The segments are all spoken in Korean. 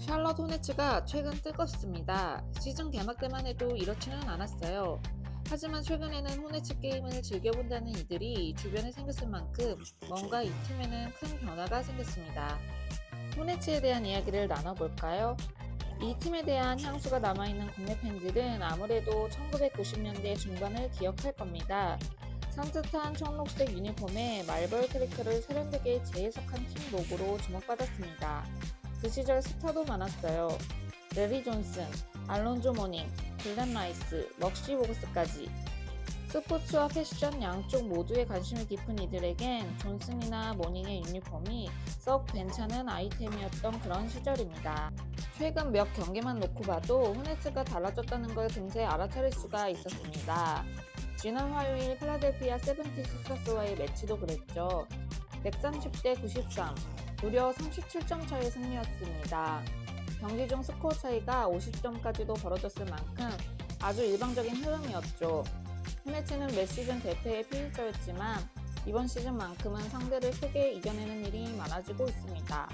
샬럿 호네츠가 최근 뜨겁습니다. 시즌 개막 때만 해도 이렇지는 않았어요. 하지만 최근에는 호네츠 게임을 즐겨본다는 이들이 주변에 생겼을 만큼 뭔가 이 팀에는 큰 변화가 생겼습니다. 호네츠에 대한 이야기를 나눠볼까요? 이 팀에 대한 향수가 남아있는 국내 팬들은 아무래도 1990년대 중반을 기억할 겁니다. 산뜻한 청록색 유니폼에 말벌 캐릭터를 세련되게 재해석한 팀 로고로 주목받았습니다. 그 시절 스타도 많았어요. 레리 존슨, 알론조 모닝, 글렌 라이스, 먹시 보그스까지. 스포츠와 패션 양쪽 모두에 관심이 깊은 이들에겐 존슨이나 모닝의 유니폼이 썩 괜찮은 아이템이었던 그런 시절입니다. 최근 몇 경기만 놓고 봐도 호네츠가 달라졌다는 걸 금세 알아차릴 수가 있었습니다. 지난 화요일 필라델피아 세븐티식서스와의 매치도 그랬죠. 130대 93, 무려 37점 차의 승리였습니다. 경기 중 스코어 차이가 50점까지도 벌어졌을 만큼 아주 일방적인 흐름이었죠. 호네츠는 매 시즌 대패의 피해자였지만 이번 시즌만큼은 상대를 크게 이겨내는 일이 많아지고 있습니다.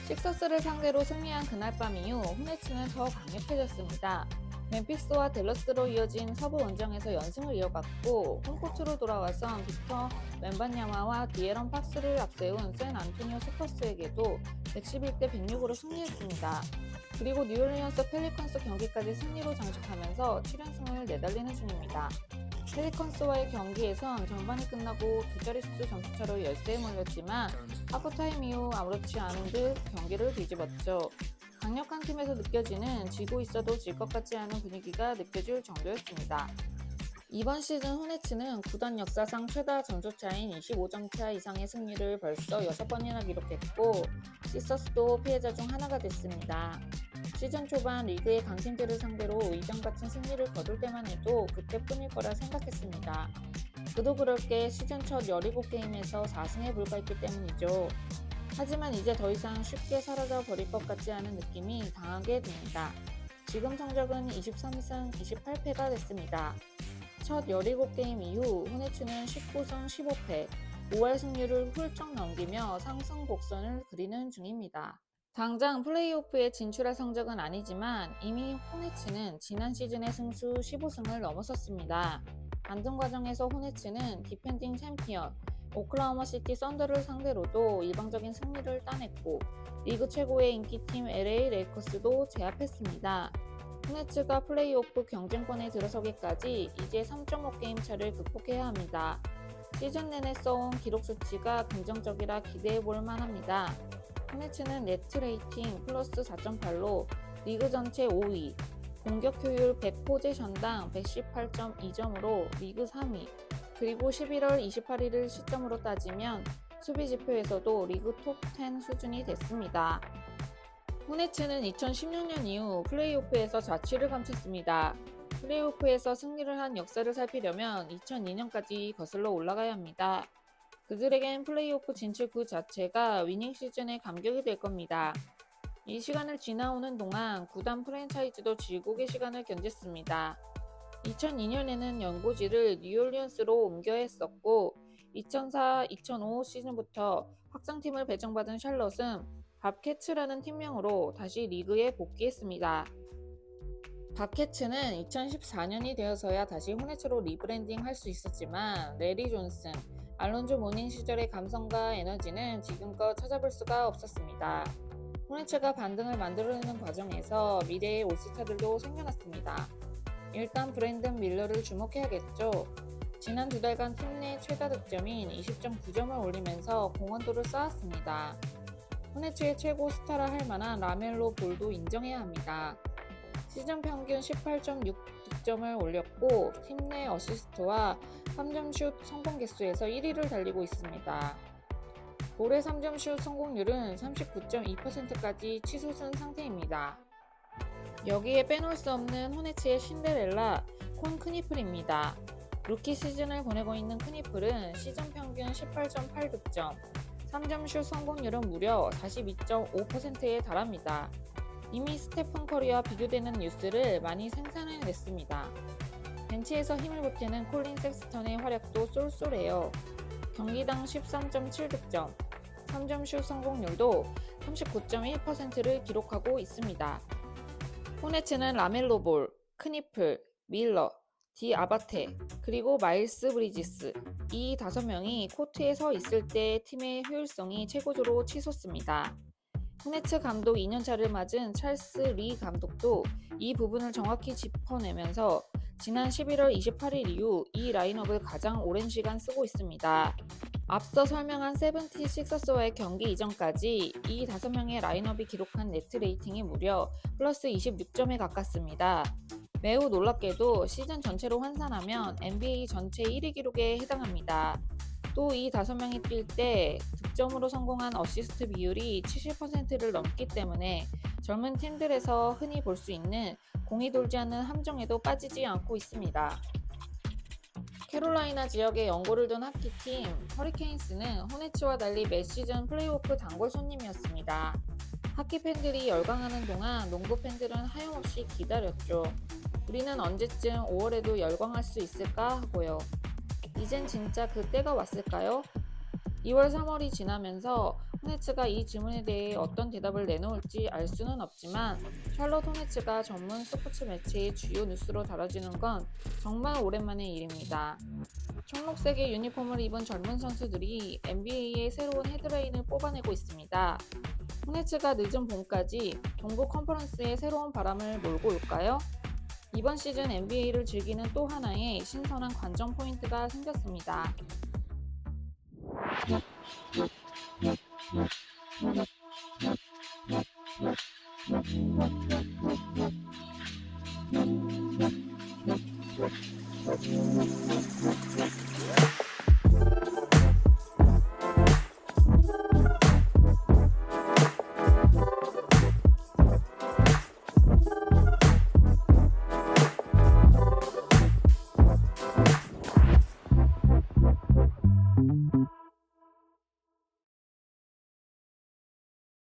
식서스를 상대로 승리한 그날 밤 이후 호네츠는 더 강력해졌습니다. 멤피스와 댈러스로 이어진 서부 원정에서 연승을 이어갔고 홈코트로 돌아와선 빅터 웬반야마와 디에런 팍스를 앞세운 샌 안토니오 스퍼스에게도 111대 106으로 승리했습니다. 그리고 뉴올리언스 펠리컨스 경기까지 승리로 장식하면서 7연승을 내달리는 중입니다. 펠리컨스와의 경기에선 전반이 끝나고 두 자릿수 점수차로 열세에 몰렸지만 하프타임 이후 아무렇지 않은 듯 경기를 뒤집었죠. 강력한 팀에서 느껴지는 지고 있어도 질 것 같지 않은 분위기가 느껴질 정도였습니다. 이번 시즌 호네츠는 구단 역사상 최다 점수차인 25점 차 이상의 승리를 벌써 6번이나 기록했고 시서스도 피해자 중 하나가 됐습니다. 시즌 초반 리그의 강팀들을 상대로 이전 같은 승리를 거둘 때만 해도 그때뿐일 거라 생각했습니다. 그도 그럴 게 시즌 첫 17게임에서 4승에 불과했기 때문이죠. 하지만 이제 더 이상 쉽게 사라져 버릴 것 같지 않은 느낌이 강하게 듭니다. 지금 성적은 23승 28패가 됐습니다. 첫 17게임 이후 호네츠는 19승 15패, 5할 승률을 훌쩍 넘기며 상승 곡선을 그리는 중입니다. 당장 플레이오프에 진출할 성적은 아니지만 이미 호네츠는 지난 시즌의 승수 15승을 넘어섰습니다. 반등 과정에서 호네츠는 디펜딩 챔피언 오클라호마 시티 썬더를 상대로도 일방적인 승리를 따냈고 리그 최고의 인기팀 LA 레이커스도 제압했습니다. 호네츠가 플레이오프 경쟁권에 들어서기까지 이제 3.5게임 차를 극복해야 합니다. 시즌 내내 써온 기록 수치가 긍정적이라 기대해볼 만합니다. 호네츠는 네트 레이팅 플러스 4.8로 리그 전체 5위, 공격 효율 100포제션당 118.2점으로 리그 3위, 그리고 11월 28일을 시점으로 따지면 수비 지표에서도 리그 톱10 수준이 됐습니다. 호네츠는 2016년 이후 플레이오프에서 자취를 감췄습니다. 플레이오프에서 승리를 한 역사를 살피려면 2002년까지 거슬러 올라가야 합니다. 그들에겐 플레이오프 진출 그 자체가 위닝 시즌의 감격이 될 겁니다. 이 시간을 지나오는 동안 구단 프랜차이즈도 질곡의 시간을 견뎠습니다. 2002년에는 연고지를 뉴올리언스로 옮겨야 했었고 2004-2005 시즌부터 확장팀을 배정받은 샬럿은 밥캐츠라는 팀명으로 다시 리그에 복귀했습니다. 밥캐츠는 2014년이 되어서야 다시 호네츠로 리브랜딩 할 수 있었지만 레리 존슨, 알론조 모닝 시절의 감성과 에너지는 지금껏 찾아볼 수가 없었습니다. 호네츠가 반등을 만들어내는 과정에서 미래의 올스타들도 생겨났습니다. 일단 브랜든 밀러를 주목해야겠죠. 지난 두 달간 팀 내 최다 득점인 20.9점을 올리면서 공헌도를 쌓았습니다. 호네츠의 최고 스타라 할 만한 라멜로 볼도 인정해야 합니다. 시즌 평균 18.6득점을 올렸고 팀 내 어시스트와 3점 슛 성공 개수에서 1위를 달리고 있습니다. 볼의 3점 슛 성공률은 39.2%까지 치솟은 상태입니다. 여기에 빼놓을 수 없는 호네츠의 신데렐라 콘 크니플입니다. 루키 시즌을 보내고 있는 크니플은 시즌 평균 18.8득점, 3점 슛 성공률은 무려 42.5%에 달합니다. 이미 스테픈 커리와 비교되는 뉴스를 많이 생산해냈습니다. 벤치에서 힘을 보태는 콜린 섹스턴의 활약도 쏠쏠해요. 경기당 13.7득점, 3점 슛 성공률도 39.1%를 기록하고 있습니다. 호네츠는 라멜로 볼, 크니플, 밀러, 디아바테, 그리고 마일스 브리지스 이 5명이 코트에 서 있을 때 팀의 효율성이 최고조로 치솟습니다. 호네츠 감독 2년차를 맞은 찰스 리 감독도 이 부분을 정확히 짚어내면서 지난 11월 28일 이후 이 라인업을 가장 오랜 시간 쓰고 있습니다. 앞서 설명한 세븐티식서스와의 경기 이전까지 이 5명의 라인업이 기록한 네트 레이팅이 무려 플러스 26점에 가깝습니다. 매우 놀랍게도 시즌 전체로 환산하면 NBA 전체 1위 기록에 해당합니다. 또 이 5명이 뛸 때 득점으로 성공한 어시스트 비율이 70%를 넘기 때문에 젊은 팀들에서 흔히 볼 수 있는 공이 돌지 않는 함정에도 빠지지 않고 있습니다. 캐롤라이나 지역에 연고를 둔 하키팀 허리케인스는 호네츠와 달리 매 시즌 플레이오프 단골 손님이었습니다. 하키 팬들이 열광하는 동안 농구 팬들은 하염없이 기다렸죠. 우리는 언제쯤 5월에도 열광할 수 있을까 하고요. 이젠 진짜 그 때가 왔을까요? 2월 3월이 지나면서 호네츠가 이 질문에 대해 어떤 대답을 내놓을지 알 수는 없지만 샬럿 호네츠가 전문 스포츠 매체의 주요 뉴스로 다뤄지는 건 정말 오랜만의 일입니다. 청록색의 유니폼을 입은 젊은 선수들이 NBA의 새로운 헤드라인을 뽑아내고 있습니다. 호네츠가 늦은 봄까지 동부 컨퍼런스의 새로운 바람을 몰고 올까요? 이번 시즌 NBA를 즐기는 또 하나의 신선한 관전 포인트가 생겼습니다.